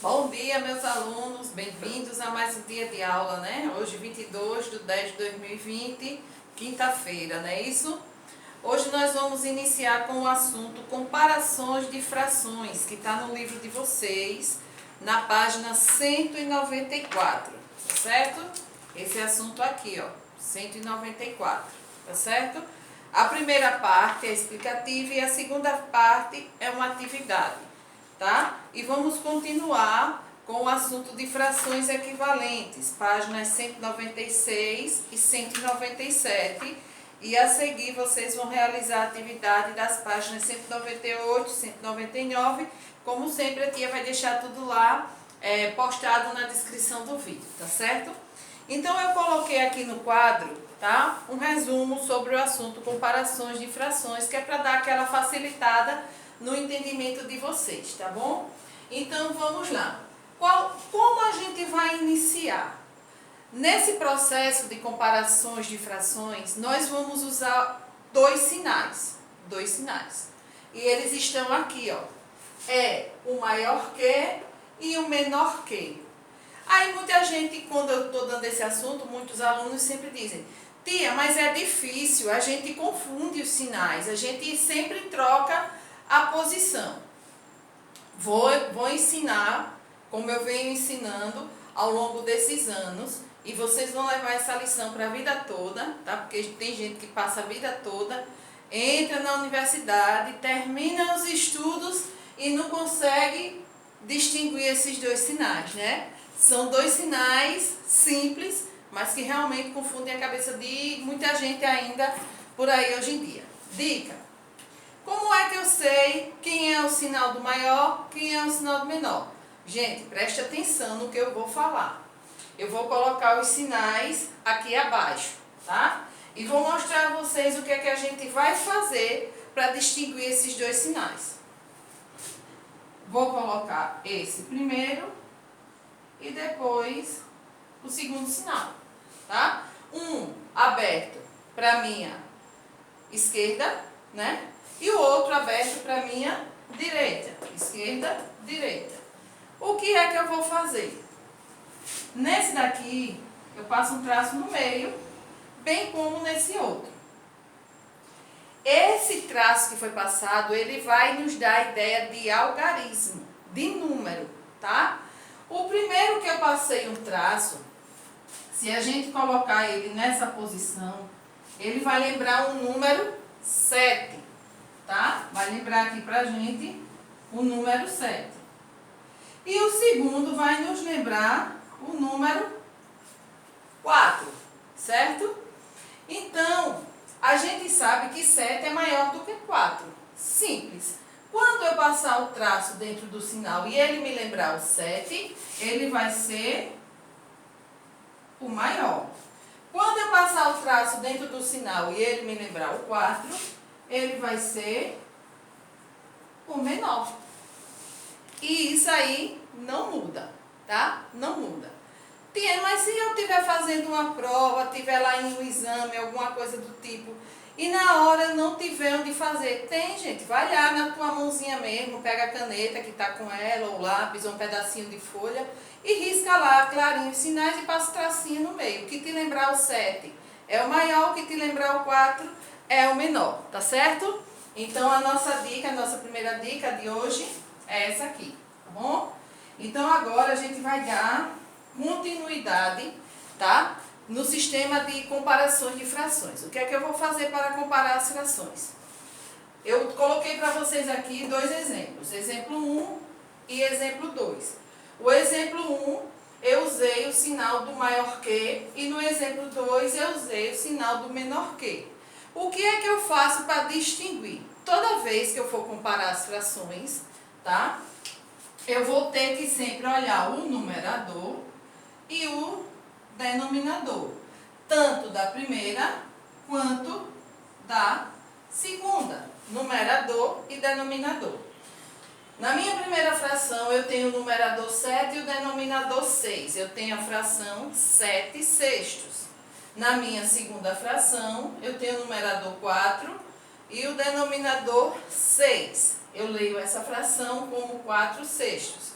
Bom dia, meus alunos, bem-vindos a mais um dia de aula, né? Hoje, 22/10/2020, quinta-feira, não é isso? Hoje nós vamos iniciar com o assunto comparações de frações, que está no livro de vocês, na página 194, tá certo? Esse assunto aqui, ó, 194, tá certo? A primeira parte é explicativa e a segunda parte é uma atividade. Tá? E vamos continuar com o assunto de frações equivalentes, páginas 196 e 197. E a seguir vocês vão realizar a atividade das páginas 198 e 199. Como sempre, a tia vai deixar tudo lá postado na descrição do vídeo, tá certo? Então eu coloquei aqui no quadro, tá? Um resumo sobre o assunto comparações de frações, que é para dar aquela facilitada no entendimento de vocês, tá bom? Então vamos lá. Como a gente vai iniciar? Nesse processo de comparações de frações, nós vamos usar dois sinais. E eles estão aqui, ó. É o maior que e o menor que. Aí muita gente, quando eu estou dando esse assunto, muitos alunos sempre dizem: tia, mas é difícil, a gente confunde os sinais, a gente sempre troca a posição. Vou ensinar, como eu venho ensinando ao longo desses anos, e vocês vão levar essa lição para a vida toda, tá? Porque tem gente que passa a vida toda, entra na universidade, termina os estudos e não consegue distinguir esses dois sinais, né? São dois sinais simples, mas que realmente confundem a cabeça de muita gente ainda por aí hoje em dia. Dica: como é que eu sei quem é o sinal do maior, quem é o sinal do menor? Gente, preste atenção no que eu vou falar. Eu vou colocar os sinais aqui abaixo, tá? E vou mostrar a vocês o que é que a gente vai fazer para distinguir esses dois sinais. Vou colocar esse primeiro e depois o segundo sinal, tá? Um aberto para minha esquerda, né? E o outro aberto para minha direita. Esquerda, direita. O que é que eu vou fazer? Nesse daqui, eu passo um traço no meio, bem como nesse outro. Esse traço que foi passado, ele vai nos dar a ideia de algarismo, de número, tá? O primeiro que eu passei um traço, se a gente colocar ele nessa posição, ele vai lembrar um número 7. Tá? Vai lembrar aqui pra gente o número 7. E o segundo vai nos lembrar o número 4, certo? Então, a gente sabe que 7 é maior do que 4. Simples. Quando eu passar o traço dentro do sinal e ele me lembrar o 7, ele vai ser o maior. Quando eu passar o traço dentro do sinal e ele me lembrar o 4, ele vai ser o menor. E isso aí não muda, tá? Não muda. Tia, mas se eu estiver fazendo uma prova, estiver lá em um exame, alguma coisa do tipo, e na hora não tiver onde fazer, tem, gente, vai lá na tua mãozinha mesmo, pega a caneta que está com ela, ou lápis, ou um pedacinho de folha, e risca lá clarinho os sinais e passa o tracinho no meio. O que te lembrar o 7 é o maior, o que te lembrar o 4 é o menor, tá certo? Então a nossa dica, a nossa primeira dica de hoje é essa aqui, tá bom? Então agora a gente vai dar continuidade, tá? No sistema de comparações de frações. O que é que eu vou fazer para comparar as frações? Eu coloquei para vocês aqui dois exemplos, exemplo 1 e exemplo 2. O exemplo 1, eu usei o sinal do maior que, e no exemplo 2 eu usei o sinal do menor que. O que é que eu faço para distinguir? Toda vez que eu for comparar as frações, tá? Eu vou ter que sempre olhar o numerador e o denominador, tanto da primeira quanto da segunda, numerador e denominador. Na minha primeira fração eu tenho o numerador 7 e o denominador 6, eu tenho a fração 7 sextos. Na minha segunda fração eu tenho o numerador 4 e o denominador 6. Eu leio essa fração como 4 sextos.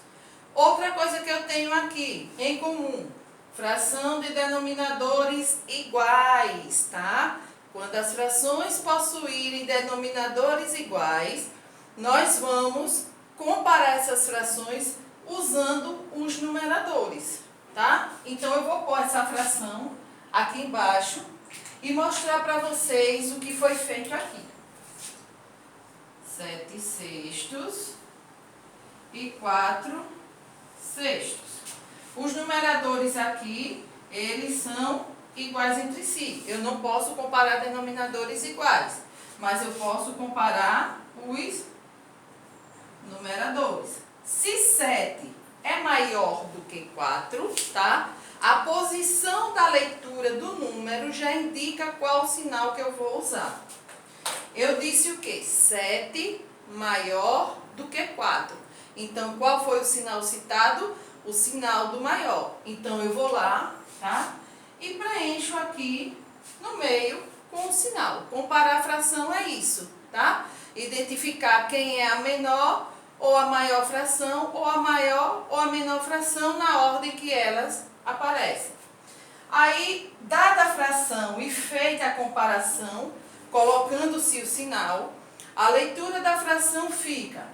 Outra coisa que eu tenho aqui em comum, fração de denominadores iguais, tá? Quando as frações possuírem denominadores iguais, nós vamos comparar essas frações usando os numeradores, tá? Então, eu vou pôr essa fração aqui embaixo e mostrar para vocês o que foi feito aqui. 7/6 e 4/6. Os numeradores aqui, eles são iguais entre si. Eu não posso comparar denominadores iguais, mas eu posso comparar os numeradores. Se 7 é maior do que 4, tá? A posição da leitura do número já indica qual o sinal que eu vou usar. Eu disse o quê? 7 maior do que 4. Então, qual foi o sinal citado? O sinal do maior. Então, eu vou lá, tá? E preencho aqui no meio com o sinal. Comparar a fração é isso, tá? Identificar quem é a menor ou a maior fração, ou a maior ou a menor fração na ordem que elas aparecem. Aí, dada a fração e feita a comparação, colocando-se o sinal, a leitura da fração fica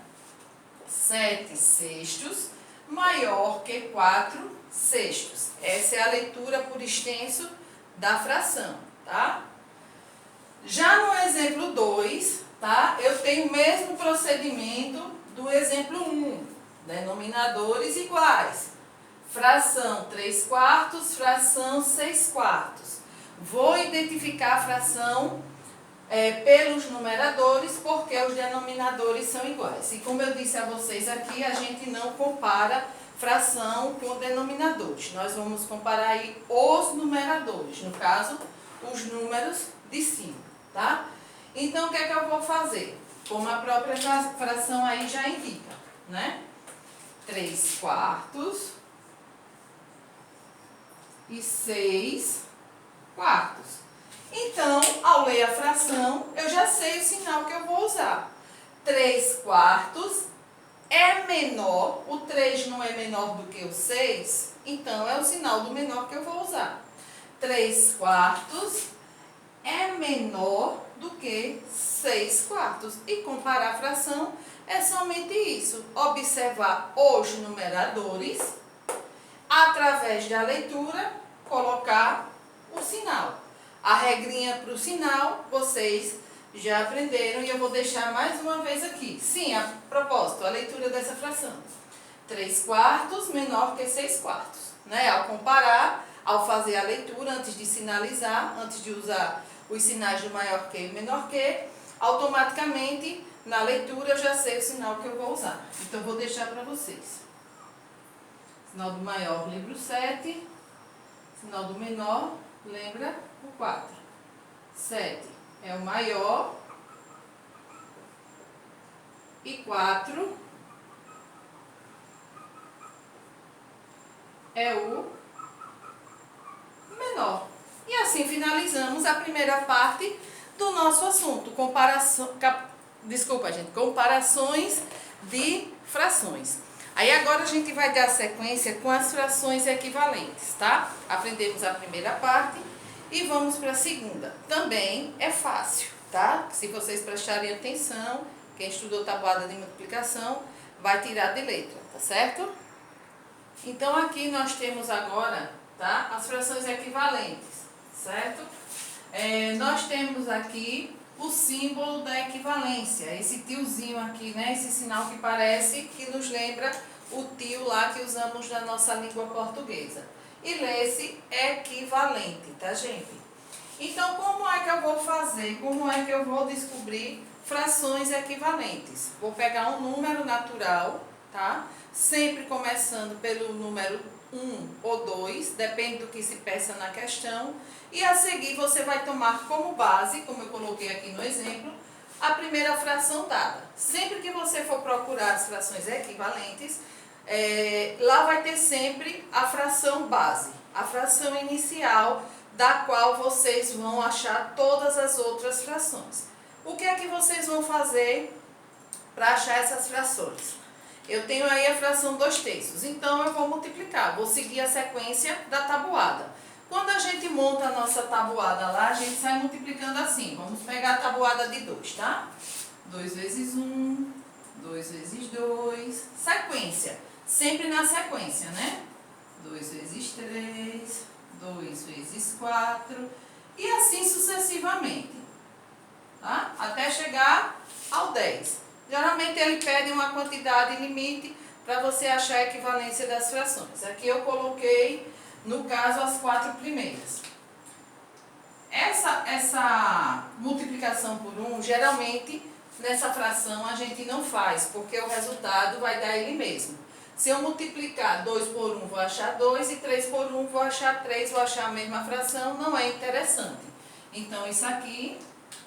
7/6 maior que 4/6. Essa é a leitura por extenso da fração, tá? Já no exemplo 2, tá? Eu tenho o mesmo procedimento do exemplo 1, denominadores iguais. Fração 3/4, fração 6/4. Vou identificar a fração pelos numeradores, porque os denominadores são iguais. E como eu disse a vocês aqui, a gente não compara fração com denominadores. Nós vamos comparar aí os numeradores, no caso, os números de cima, tá? Então, o que é que eu vou fazer? Como a própria fração aí já indica, né? 3/4 e 6/4. Então, ao ler a fração, eu já sei o sinal que eu vou usar. 3/4 é menor, o 3 não é menor do que o 6, então é o sinal do menor que eu vou usar. 3/4 é menor do que 6/4. E comparar a fração é somente isso. Observar os numeradores, através da leitura, colocar o sinal. A regrinha para o sinal, vocês já aprenderam e eu vou deixar mais uma vez aqui. Sim, a propósito, a leitura dessa fração. 3/4 menor que 6/4. Né? Ao comparar, ao fazer a leitura, antes de sinalizar, antes de usar os sinais do maior que e menor que, automaticamente, na leitura, eu já sei o sinal que eu vou usar. Então, vou deixar para vocês. Sinal do maior, lembra o 7. Sinal do menor, lembra o 4. 7 é o maior e 4 é o menor. E assim finalizamos a primeira parte do nosso assunto, comparações de frações. Aí agora a gente vai dar sequência com as frações equivalentes, tá? Aprendemos a primeira parte e vamos para a segunda. Também é fácil, tá? Se vocês prestarem atenção, quem estudou tabuada de multiplicação vai tirar de letra, tá certo? Então aqui nós temos agora, tá? As frações equivalentes, certo? Nós temos aqui o símbolo da equivalência, esse tiozinho aqui, né? Esse sinal que parece, que nos lembra o tio lá que usamos na nossa língua portuguesa. E lê-se equivalente, tá, gente? Então, como é que eu vou fazer? Como é que eu vou descobrir frações equivalentes? Vou pegar um número natural, tá? Sempre começando pelo número 1 ou 2, depende do que se peça na questão. E a seguir você vai tomar como base, como eu coloquei aqui no exemplo, a primeira fração dada. Sempre que você for procurar as frações equivalentes, lá vai ter sempre a fração base, a fração inicial, da qual vocês vão achar todas as outras frações. O que é que vocês vão fazer para achar essas frações? Eu tenho aí a fração 2/3. Então, eu vou multiplicar. Vou seguir a sequência da tabuada. Quando a gente monta a nossa tabuada lá, a gente sai multiplicando assim. Vamos pegar a tabuada de 2, tá? 2 vezes 1, 2 vezes 2. Sequência. Sempre na sequência, né? 2 vezes 3, 2 vezes 4. E assim sucessivamente. Tá? Até chegar ao 10. Geralmente ele pede uma quantidade limite para você achar a equivalência das frações. Aqui eu coloquei, no caso, as 4 primeiras. Essa multiplicação por 1, geralmente, nessa fração a gente não faz, porque o resultado vai dar ele mesmo. Se eu multiplicar 2 por 1, vou achar 2, e 3 por 1, vou achar 3, vou achar a mesma fração, não é interessante. Então, isso aqui,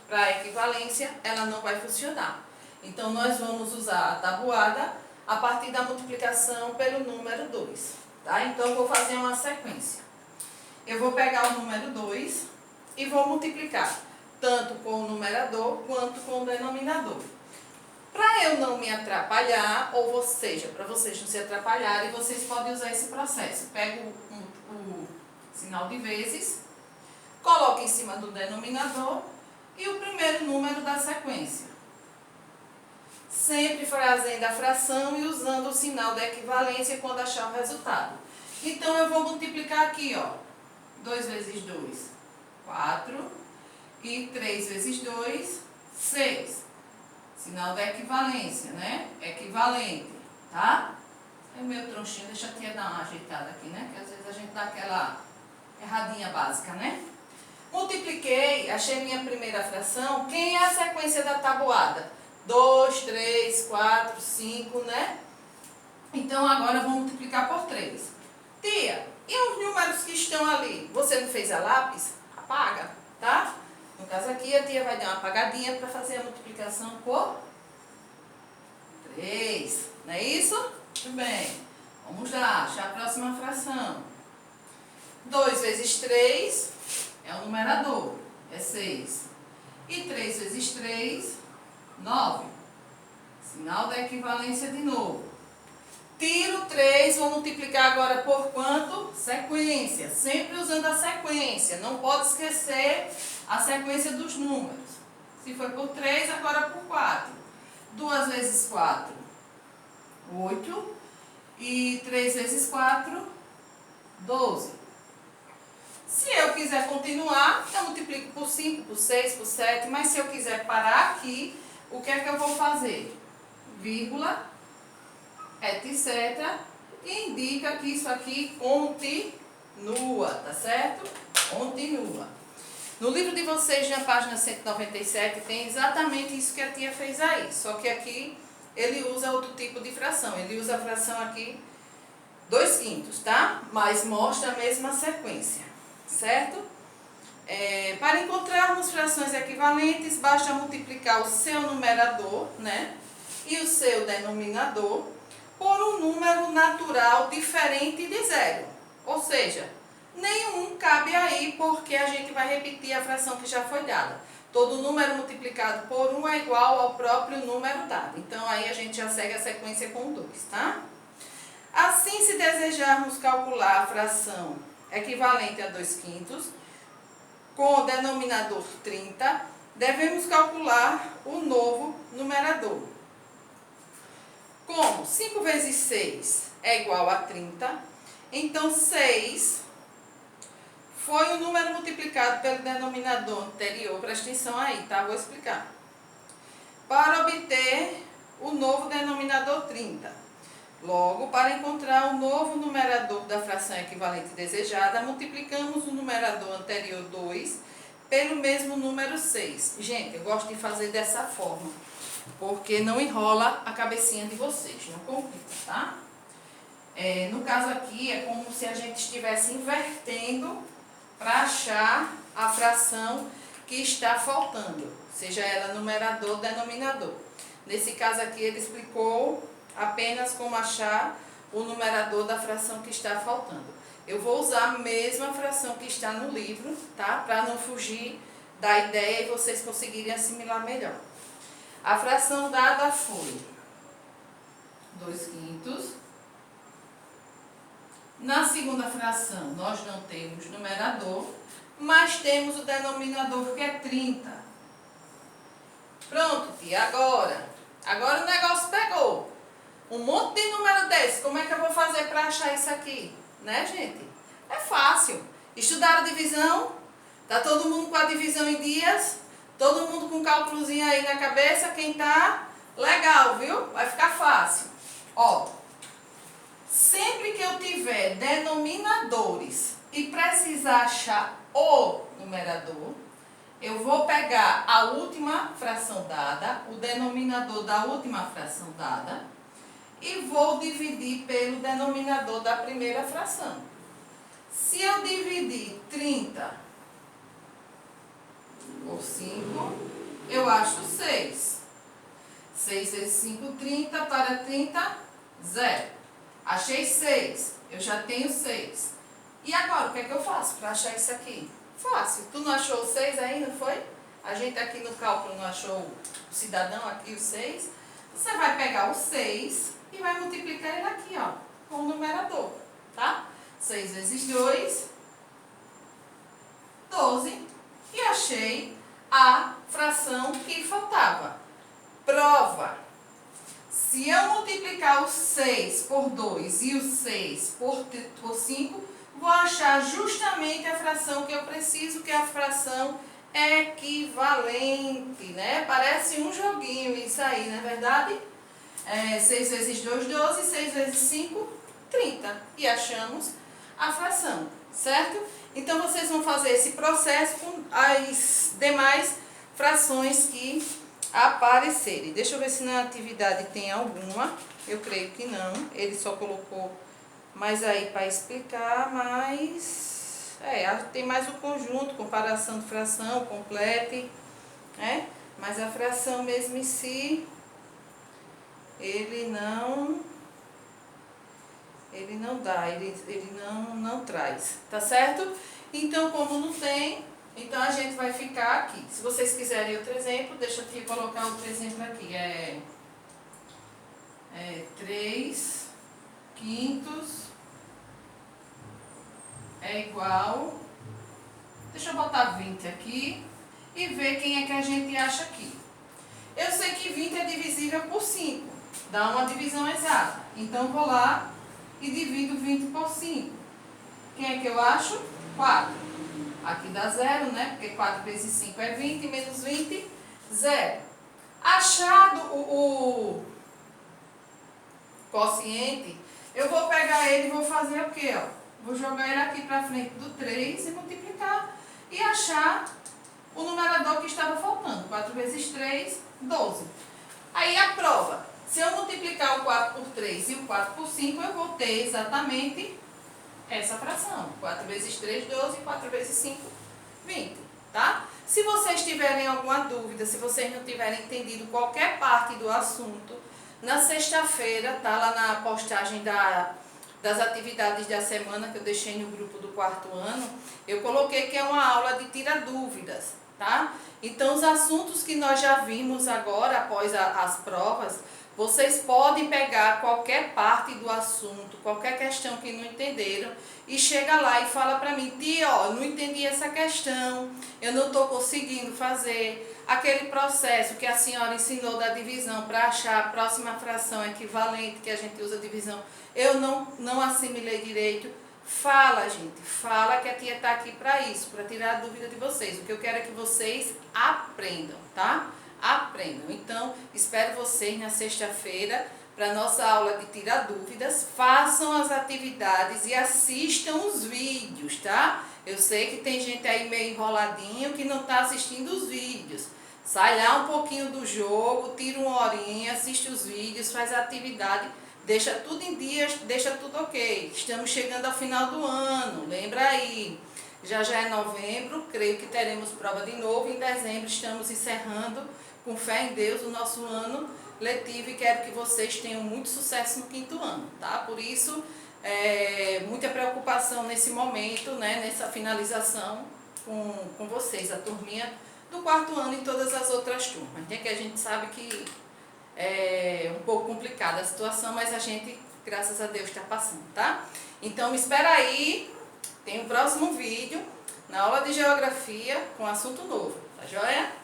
para a equivalência, ela não vai funcionar. Então, nós vamos usar a tabuada a partir da multiplicação pelo número 2. Tá? Então, eu vou fazer uma sequência. Eu vou pegar o número 2 e vou multiplicar tanto com o numerador quanto com o denominador. Para eu não me atrapalhar, ou seja, para vocês não se atrapalharem, vocês podem usar esse processo. Pego o sinal de vezes, coloco em cima do denominador e o primeiro número da sequência. Sempre fazendo a fração e usando o sinal da equivalência quando achar o resultado. Então, eu vou multiplicar aqui, ó. 2 vezes 2, 4. E 3 vezes 2, 6. Sinal da equivalência, né? Equivalente, tá? É meu tronchinho, deixa a tia dar uma ajeitada aqui, né? Que às vezes a gente dá aquela erradinha básica, né? Multipliquei, achei minha primeira fração. Quem é a sequência da tabuada? 2, 3, 4, 5, né? Então, agora eu vou multiplicar por 3. Tia, e os números que estão ali? Você não fez a lápis? Apaga, tá? No caso aqui, a tia vai dar uma apagadinha para fazer a multiplicação por 3. Não é isso? Muito bem. Vamos lá, achar a próxima fração. 2 vezes 3 é o numerador, é 6. E 3 vezes 3, 9. Sinal da equivalência de novo. Tiro 3, vou multiplicar agora por quanto? Sequência. Sempre usando a sequência. Não pode esquecer a sequência dos números. Se foi por 3, agora por 4. 2 vezes 4, 8. E 3 vezes 4, 12. Se eu quiser continuar, eu multiplico por 5, por 6, por 7. Mas se eu quiser parar aqui, o que é que eu vou fazer? Vírgula, etc. E indica que isso aqui continua, tá certo? Continua. No livro de vocês, na página 197, tem exatamente isso que a tia fez aí. Só que aqui ele usa outro tipo de fração. Ele usa a fração aqui 2/5, tá? Mas mostra a mesma sequência, certo? Para encontrarmos frações equivalentes, basta multiplicar o seu numerador, né? E o seu denominador por um número natural diferente de 0. Ou seja, nenhum cabe aí, porque a gente vai repetir a fração que já foi dada. Todo número multiplicado por 1 é igual ao próprio número dado. Então, aí a gente já segue a sequência com 2, tá? Assim, se desejarmos calcular a fração equivalente a 2/5, com o denominador 30, devemos calcular o novo numerador. Como 5 vezes 6 é igual a 30, então 6 foi o número multiplicado pelo denominador anterior. Presta atenção aí, tá? Vou explicar. Para obter o novo denominador 30. Logo, para encontrar o novo numerador da fração equivalente desejada, multiplicamos o numerador anterior 2 pelo mesmo número 6. Gente, eu gosto de fazer dessa forma, porque não enrola a cabecinha de vocês, não complica, tá? No caso aqui, é como se a gente estivesse invertendo para achar a fração que está faltando, seja ela numerador ou denominador. Nesse caso aqui, ele explicou apenas como achar o numerador da fração que está faltando. Eu vou usar a mesma fração que está no livro, tá? Para não fugir da ideia e vocês conseguirem assimilar melhor. A fração dada foi 2/5. Na segunda fração, nós não temos numerador, mas temos o denominador, que é 30. Pronto, tia, agora o negócio pegou. Um monte de número desse, como é que eu vou fazer para achar isso aqui? Né, gente? É fácil. Estudaram divisão? Tá todo mundo com a divisão em dias? Todo mundo com um cálculozinho aí na cabeça? Quem tá? Legal, viu? Vai ficar fácil. Ó, sempre que eu tiver denominadores e precisar achar o numerador, eu vou pegar a última fração dada, o denominador da última fração dada, e vou dividir pelo denominador da primeira fração. Se eu dividir 30 por 5, eu acho 6. 6 vezes 5, 30. Para 30, 0. Achei 6. Eu já tenho 6. E agora, o que é que eu faço para achar isso aqui? Fácil. Tu não achou o 6 aí, não foi? A gente aqui no cálculo não achou o cidadão aqui, o 6. Você vai pegar o 6 e vai multiplicar ele aqui, ó, com o numerador, tá? 6 vezes 2, 12. E achei a fração que faltava. Prova. Se eu multiplicar o 6 por 2 e o 6 por 5, vou achar justamente a fração que eu preciso, que é a fração equivalente, né? Parece um joguinho isso aí, não é verdade? 6 vezes 2, 12, 6 vezes 5, 30. E achamos a fração, certo? Então, vocês vão fazer esse processo com as demais frações que aparecerem. Deixa eu ver se na atividade tem alguma. Eu creio que não. Ele só colocou mais aí para explicar, mas... tem mais o conjunto, comparação de fração, complete, né? Mas a fração mesmo em si, ele não dá, ele não traz, tá certo? Então, como não tem, então a gente vai ficar aqui. Se vocês quiserem outro exemplo, deixa eu colocar outro exemplo aqui. 3/5 é igual, deixa eu botar 20 aqui e ver quem é que a gente acha aqui. Eu sei que 20 é divisível por 5, dá uma divisão exata. Então, vou lá e divido 20 por 5. Quem é que eu acho? 4. Aqui dá 0, né? Porque 4 vezes 5 é 20, menos 20, 0. Achado o quociente, eu vou pegar ele e vou fazer o quê? Ó? Vou jogar ele aqui para frente do 3 e multiplicar e achar o numerador que estava faltando. 4 vezes 3, 12. Aí a prova. Se eu multiplicar o 4 por 3 e o 4 por 5, eu vou ter exatamente essa fração. 4 vezes 3, 12. 4 vezes 5, 20. Tá? Se vocês tiverem alguma dúvida, se vocês não tiverem entendido qualquer parte do assunto, na sexta-feira, tá lá na postagem das atividades da semana que eu deixei no grupo do 4º ano, eu coloquei que é uma aula de tira dúvidas, tá? Então, os assuntos que nós já vimos agora, após as provas, vocês podem pegar qualquer parte do assunto, qualquer questão que não entenderam, e chega lá e fala para mim: tia, ó, não entendi essa questão, eu não estou conseguindo fazer aquele processo que a senhora ensinou da divisão para achar a próxima fração equivalente, que a gente usa divisão, eu não assimilei direito. Fala, gente, fala, que a tia está aqui para isso, para tirar a dúvida de vocês. O que eu quero é que vocês aprendam, tá? Aprendam. Então, espero vocês na sexta-feira para a nossa aula de tirar dúvidas. Façam as atividades e assistam os vídeos, tá? Eu sei que tem gente aí meio enroladinho que não está assistindo os vídeos. Sai lá um pouquinho do jogo, tira uma horinha, assiste os vídeos, faz a atividade, deixa tudo em dia, deixa tudo ok. Estamos chegando ao final do ano, lembra aí. Já é novembro, creio que teremos prova de novo. Em dezembro estamos encerrando, com fé em Deus, o nosso ano letivo, e quero que vocês tenham muito sucesso no 5º ano, tá? Por isso, muita preocupação nesse momento, né? Nessa finalização com vocês, a turminha do 4º ano e todas as outras turmas, né? Que a gente sabe que um pouco complicada a situação, mas a gente, graças a Deus, está passando, tá? Então, me espera aí, tem o próximo vídeo, na aula de geografia, com assunto novo, tá joia?